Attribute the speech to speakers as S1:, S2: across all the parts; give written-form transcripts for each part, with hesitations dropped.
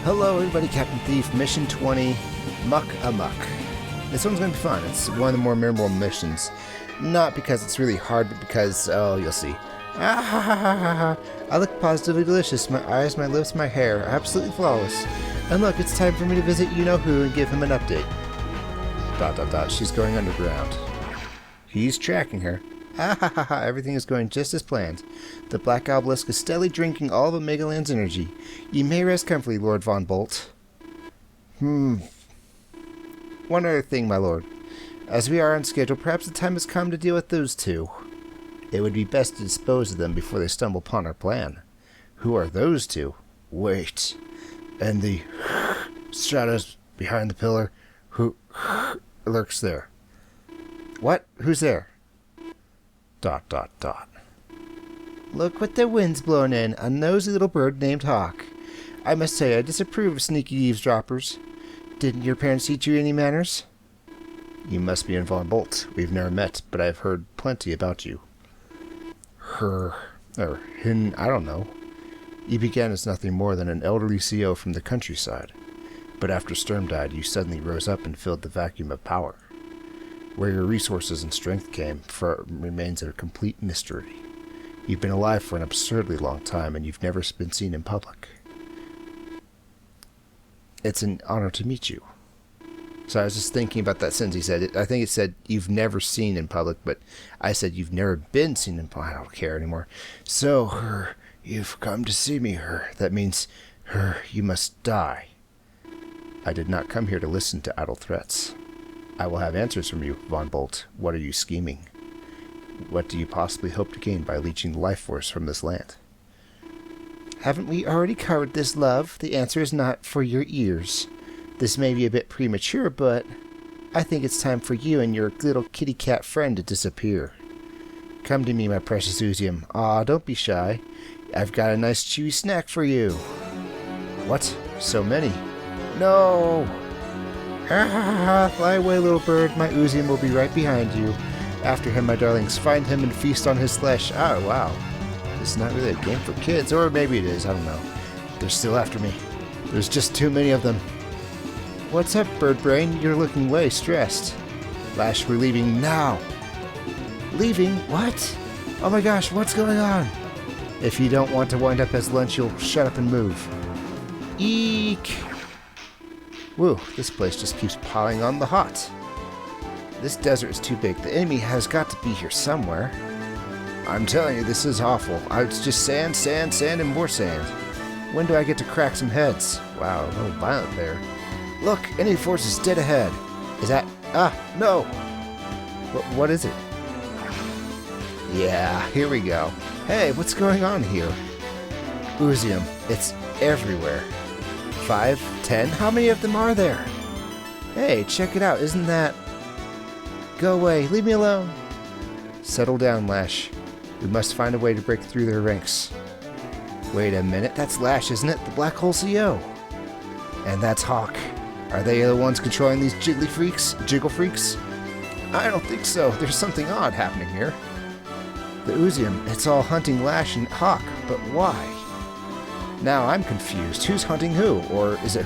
S1: Hello everybody, Captain Thief, Mission 20, Muck Amuck. This one's going to be fun. It's one of the more memorable missions. Not because it's really hard, but because, oh, you'll see. Ah ha ha ha ha ha. I look positively delicious. My eyes, my lips, my hair, absolutely flawless. And look, it's time for me to visit you-know-who and give him an update. ... She's going underground. He's tracking her. Ah ha ha ha, everything is going just as planned. The Black Obelisk is steadily drinking all of Omegaland's energy. You may rest comfortably, Lord Von Bolt. One other thing, my lord. As we are on schedule, perhaps the time has come to deal with those two. It would be best to dispose of them before they stumble upon our plan. Who are those two? Wait. And the shadows behind the pillar? Who lurks there? What? Who's there? ... Look what the wind's blowing in, a nosy little bird named Hawk. I must say, I disapprove of sneaky eavesdroppers. Didn't your parents teach you any manners? You must be in Von Bolt. We've never met, but I've heard plenty about you. Him, I don't know. You began as nothing more than an elderly CO from the countryside. But after Sturm died, you suddenly rose up and filled the vacuum of power. Where your resources and strength came from remains a complete mystery. You've been alive for an absurdly long time, and you've never been seen in public. It's an honor to meet you. So I was just thinking about that sentence he said. I think it said, you've never seen in public, but I said, you've never been seen in public. I don't care anymore. So, you've come to see me, That means, you must die. I did not come here to listen to idle threats. I will have answers from you, Von Bolt. What are you scheming? What do you possibly hope to gain by leeching the life force from this land? Haven't we already covered this, love? The answer is not for your ears. This may be a bit premature, but I think it's time for you and your little kitty cat friend to disappear. Come to me, my precious Oozium. Aw, don't be shy. I've got a nice chewy snack for you. What? So many? No! Ha ha ha ha! Fly away, little bird. My Oozium will be right behind you. After him, my darlings. Find him and feast on his flesh. Oh, wow. This is not really a game for kids. Or maybe it is. I don't know. They're still after me. There's just too many of them. What's up, bird brain? You're looking way stressed. Lash, we're leaving now. Leaving? What? Oh my gosh, what's going on? If you don't want to wind up as lunch, you'll shut up and move. Eek! Woo, this place just keeps piling on the hot. This desert is too big. The enemy has got to be here somewhere. I'm telling you, this is awful. It's just sand, sand, sand, and more sand. When do I get to crack some heads? Wow, a little violent there. Look, enemy force is dead ahead. Is that... no! What is it? Yeah, here we go. Hey, what's going on here? Oozium, it's everywhere. 5, 10, how many of them are there? Hey, check it out, isn't that... Go away, leave me alone. Settle down, Lash. We must find a way to break through their ranks. Wait a minute, that's Lash, isn't it? The Black Hole CO. And that's Hawk. Are they the ones controlling these jiggle freaks? I don't think so. There's something odd happening here. The Oozium, it's all hunting Lash and Hawk, but why? Now I'm confused. Who's hunting who? Or is it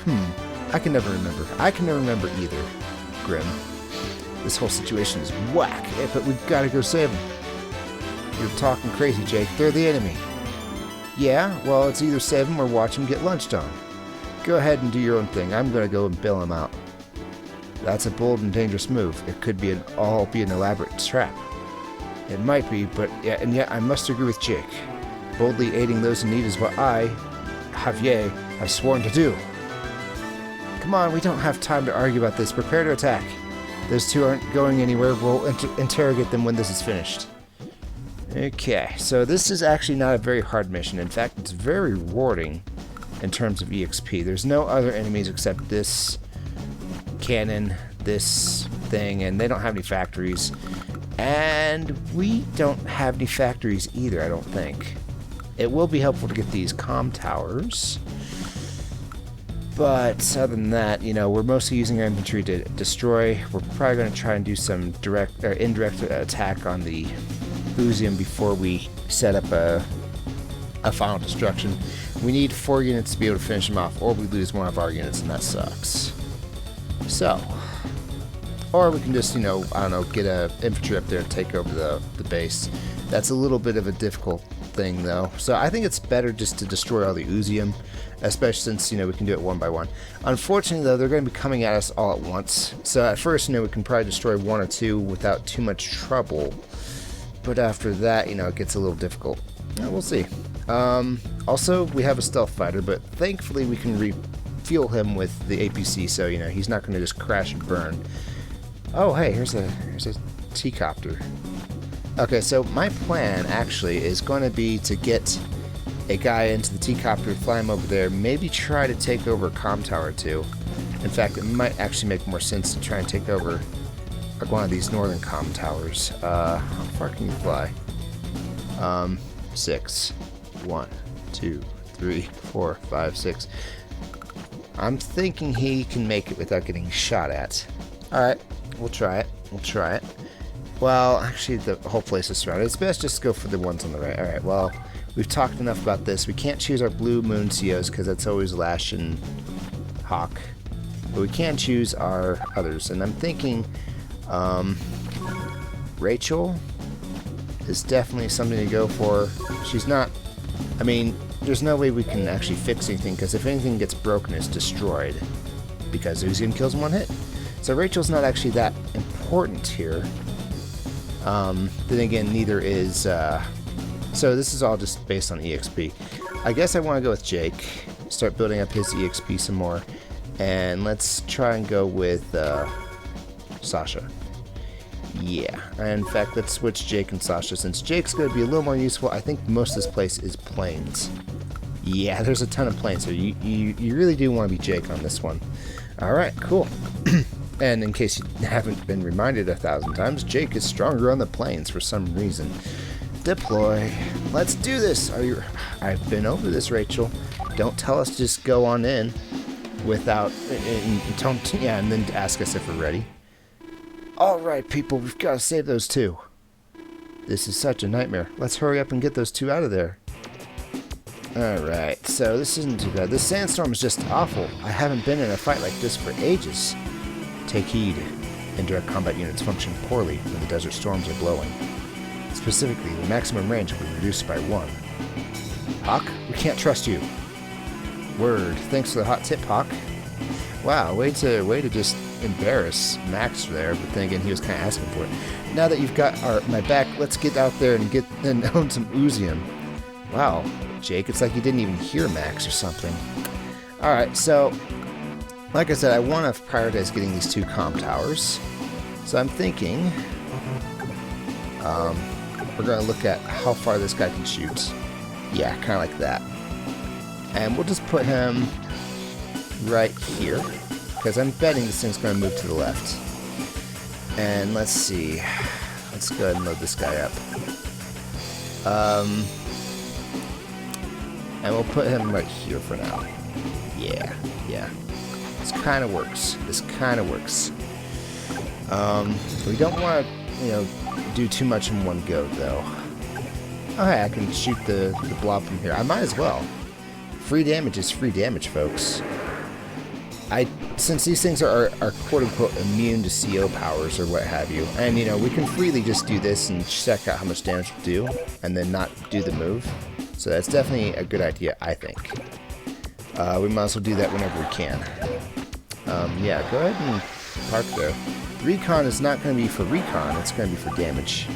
S1: I can never remember. I can never remember either. Grim. This whole situation is whack, but we've got to go save them. You're talking crazy, Jake. They're the enemy. Yeah? Well, it's either save them or watch them get lunched on. Go ahead and do your own thing. I'm going to go and bail them out. That's a bold and dangerous move. It could be an elaborate trap. It might be, but yet I must agree with Jake. Boldly aiding those in need is what I, Javier, have sworn to do. Come on, we don't have time to argue about this. Prepare to attack. Those two aren't going anywhere. We'll interrogate them when this is finished. Okay, so this is actually not a very hard mission. In fact, it's very rewarding in terms of EXP. There's no other enemies except this cannon, this thing, and they don't have any factories. And we don't have any factories either, I don't think. It will be helpful to get these comm towers. But other than that, we're mostly using our infantry to destroy. We're probably going to try and do some direct or indirect attack on the Oozium before we set up a final destruction. We need 4 units to be able to finish him off, or we lose one of our units, and that sucks. So, or we can just, you know, I don't know, get a infantry up there and take over the base. That's a little bit of a difficult thing, though. So I think it's better just to destroy all the Oozium, especially since, you know, we can do it one by one. Unfortunately, though, they're going to be coming at us all at once. So at first, you know, we can probably destroy 1 or 2 without too much trouble. But after that, you know, it gets a little difficult. We'll see. Also, we have a stealth fighter, but thankfully we can refuel him with the APC, so, you know, he's not going to just crash and burn. Oh, hey, here's a T-copter. Okay, so my plan, actually, is going to be to get a guy into the T-copter, fly him over there, maybe try to take over a comm tower, too. In fact, it might actually make more sense to try and take over one of these northern comm towers. How far can you fly? 6. 1, 2, 3, 4, 5, 6. I'm thinking he can make it without getting shot at. Alright, we'll try it. We'll try it. Well, actually, the whole place is surrounded. It's best just to go for the ones on the right. Alright, well, we've talked enough about this. We can't choose our blue moon COs because that's always Lash and Hawk. But we can choose our others. And I'm thinking Rachel is definitely something to go for. She's not... I mean, there's no way we can actually fix anything, because if anything gets broken, it's destroyed. Because Oozium kills in 1 hit. So Rachel's not actually that important here. Then again, neither is... so this is all just based on EXP. I guess I want to go with Jake. Start building up his EXP some more. And let's try and go with Sasha. Yeah, in fact, let's switch Jake and Sasha, since Jake's going to be a little more useful. I think most of this place is plains. Yeah, there's a ton of plains, so you really do want to be Jake on this one. Alright, cool. And in case you haven't been reminded 1,000 times, Jake is stronger on the plains for some reason. Deploy. Let's do this. I've been over this, Rachel. Don't tell us to just go on in without... and then ask us if we're ready. Alright, people, we've got to save those 2. This is such a nightmare. Let's hurry up and get those 2 out of there. Alright, so this isn't too bad. This sandstorm is just awful. I haven't been in a fight like this for ages. Take heed. Indirect combat units function poorly when the desert storms are blowing. Specifically, the maximum range will be reduced by 1. Hawk, we can't trust you. Word. Thanks for the hot tip, Hawk. Wow, way to just embarrass Max there, but then again, he was kind of asking for it. Now that you've got my back, let's get out there and own some Oozium. Wow, Jake, it's like you didn't even hear Max or something. Alright, so, like I said, I want to prioritize getting these 2 comm towers. So I'm thinking, we're going to look at how far this guy can shoot. Yeah, kind of like that. And we'll just put him right here, because I'm betting this thing's going to move to the left. And let's see. Let's go ahead and load this guy up. And we'll put him right here for now. Yeah. This kind of works. We don't want to, do too much in one go, though. Oh, hey, I can shoot the blob from here. I might as well. Free damage is free damage, folks. Since these things are quote-unquote immune to CO powers or what have you, and, we can freely just do this and check out how much damage we'll do, and then not do the move. So that's definitely a good idea, I think. We might as well do that whenever we can. Yeah, go ahead and park there. Recon is not going to be for recon, it's going to be for damage.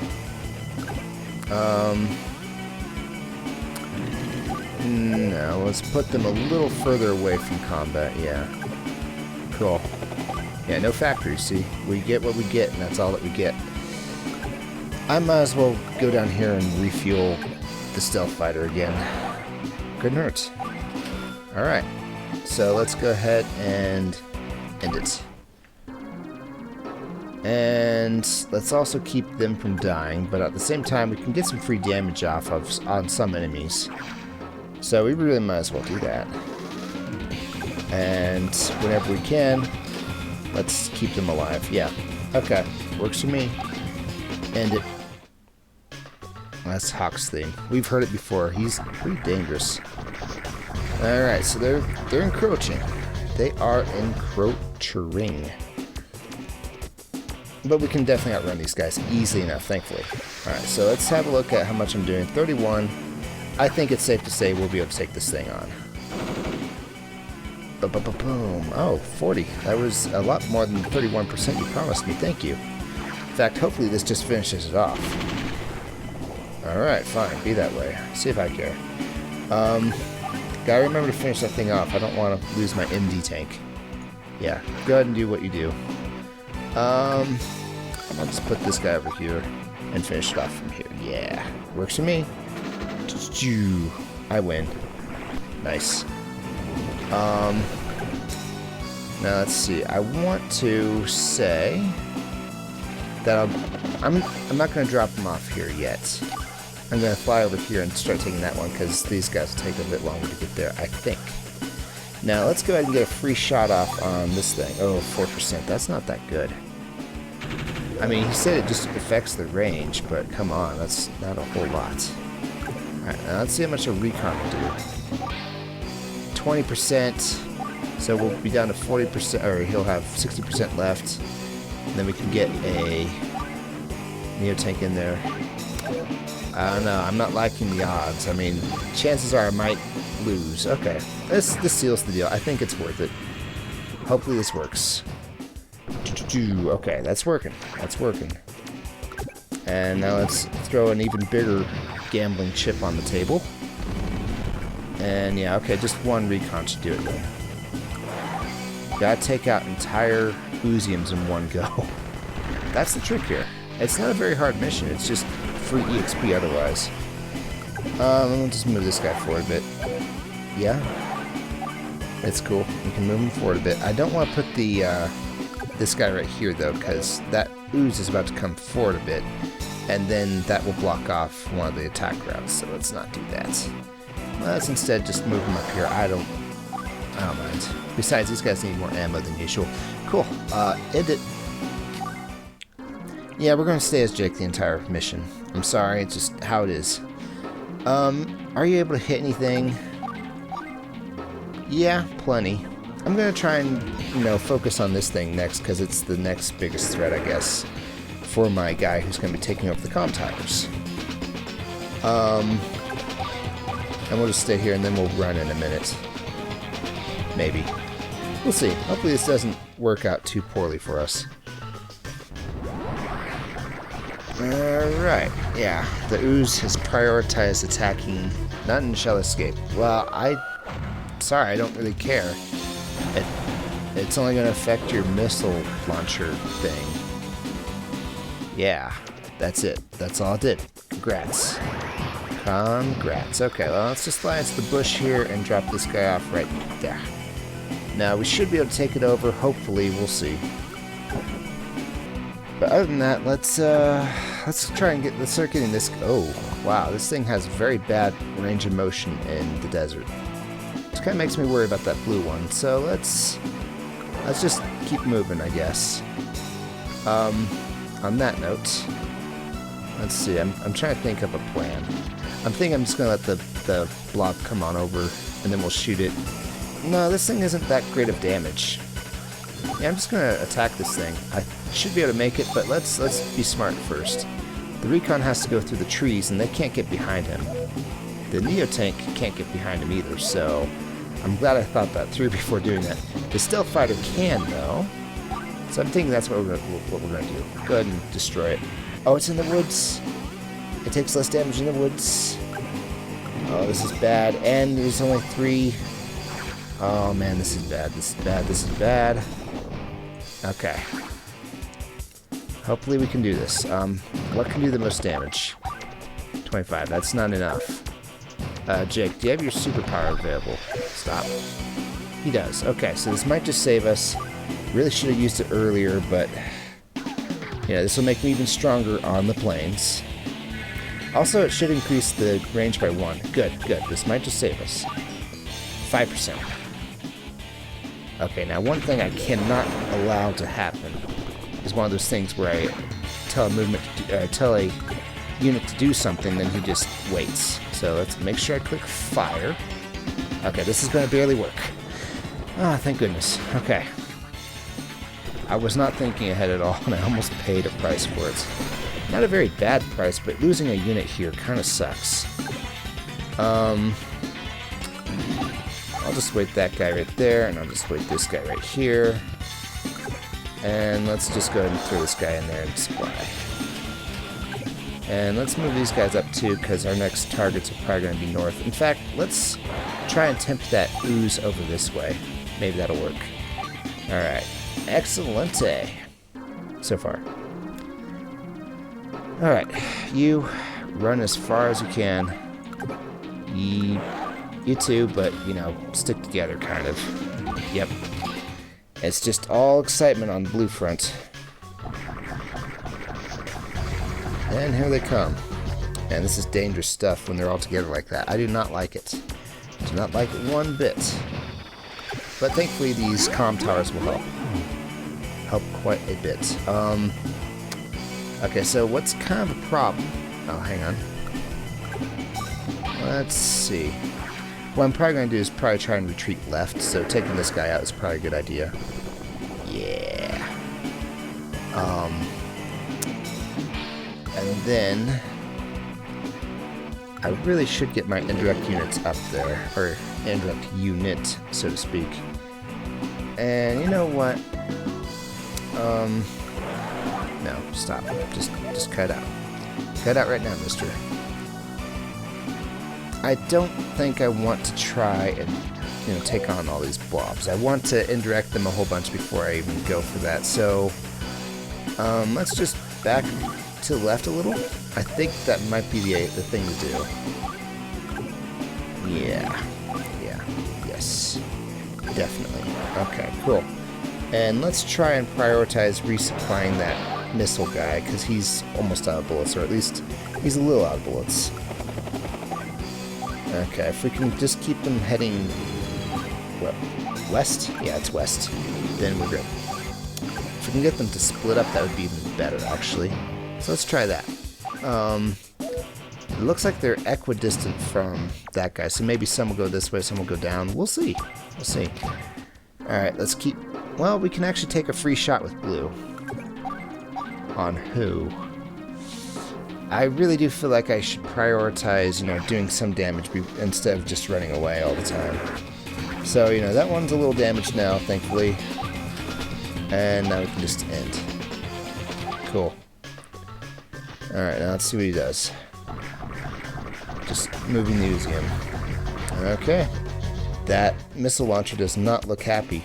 S1: No, let's put them a little further away from combat, yeah. Cool. Yeah, no factories, see? We get what we get, and that's all that we get. I might as well go down here and refuel the stealth fighter again. Couldn't hurt. Alright, so let's go ahead and end it. And let's also keep them from dying, but at the same time, we can get some free damage off on some enemies. So we really might as well do that. And whenever we can, let's keep them alive. Yeah, okay, works for me. End it. That's Hawk's thing. We've heard it before. He's pretty dangerous. Alright, so they're encroaching. They are encroaching. But we can definitely outrun these guys easily enough, thankfully. Alright, so let's have a look at how much I'm doing. 31. I think it's safe to say we'll be able to take this thing on. Boom. Oh, 40. That was a lot more than the 31% you promised me. Thank you. In fact, hopefully this just finishes it off. Alright, fine. Be that way. See if I care. Gotta remember to finish that thing off. I don't want to lose my MD tank. Yeah, go ahead and do what you do. I'll just put this guy over here and finish it off from here. Yeah, works for me. I win. Nice. Now let's see. I want to say that I'm not going to drop them off here yet. I'm going to fly over here and start taking that one because these guys will take a bit longer to get there, I think. Now let's go ahead and get a free shot off on this thing. Oh, 4%. That's not that good. I mean, he said it just affects the range, but come on, that's not a whole lot. Alright, now let's see how much a recon will do. 20%, so we'll be down to 40%, or he'll have 60% left. And then we can get a Neo tank in there. I don't know, I'm not liking the odds. I mean, chances are I might lose. Okay, this seals the deal. I think it's worth it. Hopefully this works. Okay, that's working. That's working. And now let's throw an even bigger gambling chip on the table. And yeah, okay, just one recon should do it though. Gotta take out entire Ooziums in one go. That's the trick here. It's not a very hard mission, it's just free EXP otherwise. Let me just move this guy forward a bit. Yeah. It's cool. We can move him forward a bit. I don't want to put the this guy right here though, because that ooze is about to come forward a bit, and then that will block off one of the attack routes, so let's not do that. Let's instead just move him up here. I don't mind. Besides, these guys need more ammo than usual. Cool. End it. Yeah, we're going to stay as Jake the entire mission. I'm sorry, it's just how it is. Are you able to hit anything? Yeah, plenty. I'm going to try and, focus on this thing next, because it's the next biggest threat, I guess, for my guy who's going to be taking over the comm towers. And we'll just stay here, and then we'll run in a minute. Maybe. We'll see. Hopefully this doesn't work out too poorly for us. Alright, yeah. The ooze has prioritized attacking. None shall escape. Well, sorry, I don't really care. It's only going to affect your missile launcher thing. Yeah, that's it. That's all it did. Congrats. Congrats. Okay, well, let's just fly into the bush here and drop this guy off right there. Now, we should be able to take it over. Hopefully, we'll see. But other than that, let's try and start getting this. Oh, wow, this thing has very bad range of motion in the desert. This kind of makes me worry about that blue one. So let's just keep moving, I guess. On that note, let's see. I'm trying to think of a plan. I'm thinking I'm just gonna let the blob come on over, and then we'll shoot it. No, this thing isn't that great of damage. Yeah, I'm just gonna attack this thing. I should be able to make it, but let's be smart first. The recon has to go through the trees, and they can't get behind him. The Neo tank can't get behind him either, so I'm glad I thought that through before doing that. The stealth fighter can, though, so I'm thinking that's what we're gonna do. Go ahead and destroy it. Oh, it's in the woods. It takes less damage in the woods. Oh, this is bad, and there's only 3. Oh man, this is bad. This is bad. This is bad. Okay. Hopefully we can do this. What can do the most damage? 25. That's not enough. Jake, do you have your superpower available? Stop. He does. Okay, so this might just save us. Really should have used it earlier, but yeah, this will make me even stronger on the plains. Also, it should increase the range by 1. Good, good. This might just save us. 5%. Okay, now one thing I cannot allow to happen is one of those things where I tell a unit to do something, then he just waits. So let's make sure I click fire. Okay, this is going to barely work. Ah, thank goodness. Okay. I was not thinking ahead at all, and I almost paid a price for it. Not a very bad price, but losing a unit here kind of sucks. I'll just wait that guy right there, and I'll just wait this guy right here. And let's just go ahead and throw this guy in there and supply. And let's move these guys up too, because our next targets are probably going to be north. In fact, let's try and tempt that ooze over this way. Maybe that'll work. Alright. Excellente. So far. Alright. You run as far as you can. You too, but, you know, stick together, kind of. Yep. It's just all excitement on the blue front. And here they come. And this is dangerous stuff when they're all together like that. I do not like it. Do not like it one bit. But thankfully these comm towers will help. Help quite a bit. Okay, so what's kind of a problem? Oh, hang on. Let's see. What I'm probably going to do is probably try and retreat left, so taking this guy out is probably a good idea. Yeah. And then I really should get my indirect units up there, or indirect unit, so to speak. And you know what? No, stop. Just cut out. Cut out right now, mister. I don't think I want to try and, you know, take on all these blobs. I want to indirect them a whole bunch before I even go for that. So, let's just back to the left a little. I think that might be the thing to do. Yeah. Yes. Definitely. Okay, cool. And let's try and prioritize resupplying that missile guy, because he's almost out of bullets, or at least he's a little out of bullets. Okay, if we can just keep them heading, what, west? Yeah, it's west. Then we're good. If we can get them to split up, that would be even better, actually. So let's try that. It looks like they're equidistant from that guy, so maybe some will go this way, some will go down. We'll see. We'll see. Alright, let's keep... Well, we can actually take a free shot with blue. On who? I really do feel like I should prioritize, you know, doing some damage instead of just running away all the time. So, you know, that one's a little damaged now, thankfully. And now we can just end. Cool. Alright, now let's see what he does. Just moving the Oozium. Okay. That missile launcher does not look happy.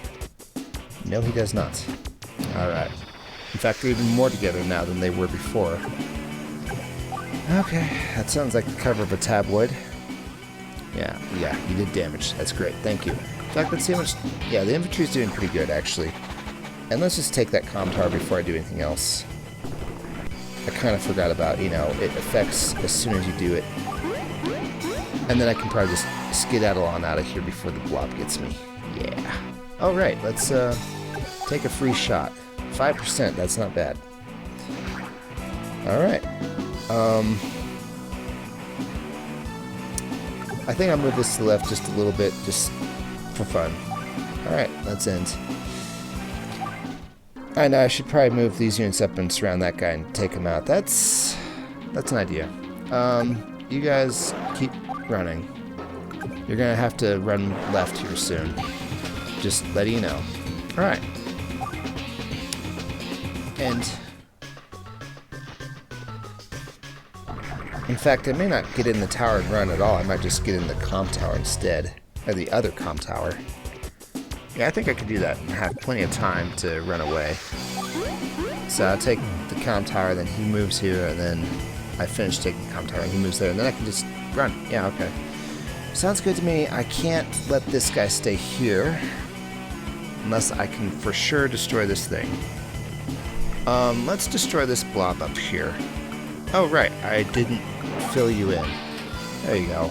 S1: No, he does not. Alright. In fact, they're even more together now than they were before. Okay, that sounds like the cover of a tabloid. Yeah, you did damage. That's great, thank you. In fact, let's see how much... Yeah, the infantry's doing pretty good, actually. And let's just take that comm tower before I do anything else. I kind of forgot about, you know, it affects as soon as you do it. And then I can probably just skedaddle on out of here before the blob gets me. Yeah. Alright, let's take a free shot. 5%, that's not bad. Alright. I think I'll move this to the left just a little bit, just for fun. Alright, let's end. I know I should probably move these units up and surround that guy and take him out. That's an idea. You guys keep running. You're gonna have to run left here soon. Just letting you know. Alright. And in fact, I may not get in the tower and run at all. I might just get in the comm tower instead. Or the other comm tower. Yeah, I think I could do that and have plenty of time to run away. So I'll take the comm tower, then he moves here, and then I finish taking the comm tower, and he moves there, and then I can just run. Yeah, okay. Sounds good to me. I can't let this guy stay here unless I can for sure destroy this thing. Let's destroy this blob up here. Oh, right. I didn't fill you in. There you go.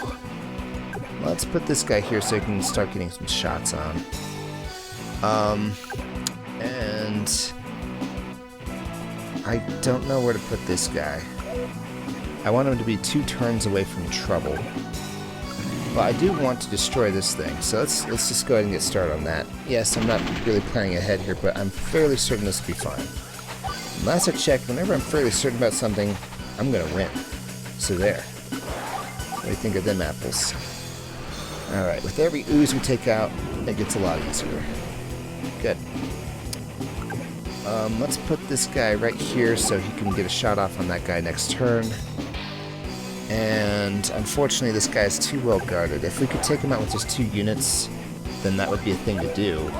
S1: Let's put this guy here so he can start getting some shots on. And I don't know where to put this guy. I want him to be 2 turns away from trouble. Well, I do want to destroy this thing, so let's just go ahead and get started on that. Yes, I'm not really planning ahead here, but I'm fairly certain this will be fine. Last I checked, whenever I'm fairly certain about something, I'm gonna win. So there. What do you think of them apples? Alright, with every ooze we take out, it gets a lot easier. Good. Let's put this guy right here so he can get a shot off on that guy next turn. And unfortunately, this guy is too well guarded. If we could take him out with just 2 units, then that would be a thing to do.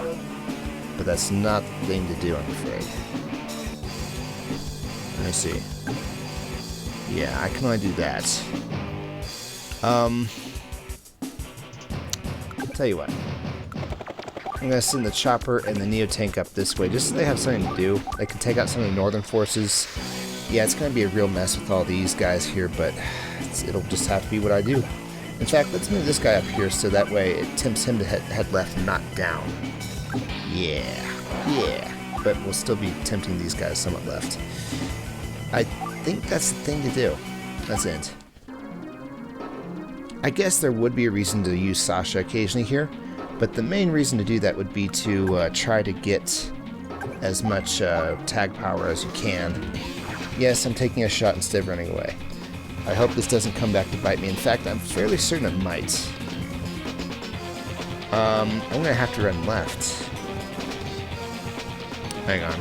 S1: But that's not the thing to do, I'm afraid. Let me see. Yeah, I can only do that. Tell you what. I'm going to send the chopper and the Neo-Tank up this way, just so they have something to do. They can take out some of the northern forces. Yeah, it's going to be a real mess with all these guys here, but it'll just have to be what I do. In fact, let's move this guy up here so that way it tempts him to head left, not down. Yeah. But we'll still be tempting these guys somewhat left. I think that's the thing to do. That's it. I guess there would be a reason to use Sasha occasionally here, but the main reason to do that would be to try to get as much tag power as you can. Yes, I'm taking a shot instead of running away. I hope this doesn't come back to bite me. In fact, I'm fairly certain it might. I'm going to have to run left. Hang on.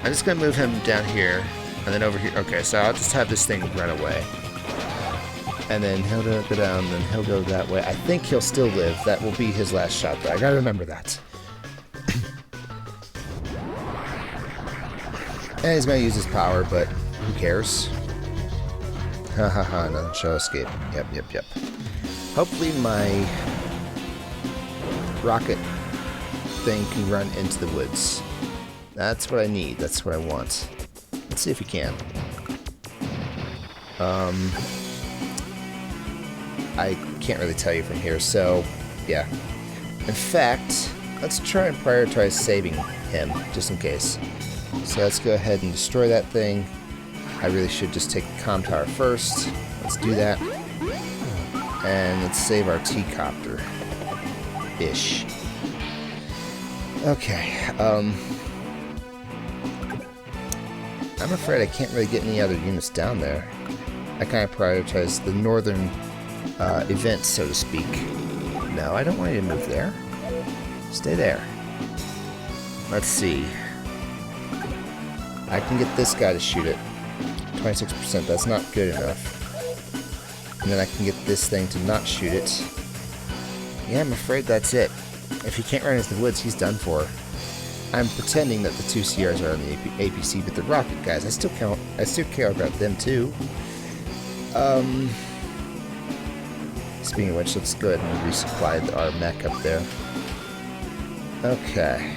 S1: I'm just going to move him down here, and then over here. Okay, so I'll just have this thing run away. And then he'll go down, then he'll go that way. I think he'll still live. That will be his last shot, though. I gotta remember that. And he's gonna use his power, but who cares? Hahaha, nothing shall escape. Yep. Hopefully my rocket thing can run into the woods. That's what I need. That's what I want. Let's see if he can. I can't really tell you from here, so yeah. In fact, let's try and prioritize saving him, just in case. So let's go ahead and destroy that thing. I really should just take the comm tower first. Let's do that. And let's save our T-copter. Ish. Okay, I'm afraid I can't really get any other units down there. I kind of prioritize the northern events, so to speak. No, I don't want you to move there. Stay there. Let's see. I can get this guy to shoot it. 26%, that's not good enough. And then I can get this thing to not shoot it. Yeah, I'm afraid that's it. If he can't run into the woods, he's done for. I'm pretending that the 2 CRs are on the APC, but the rocket guys, I still care about them too. Speaking of which, let's go ahead and resupply our mech up there. Okay.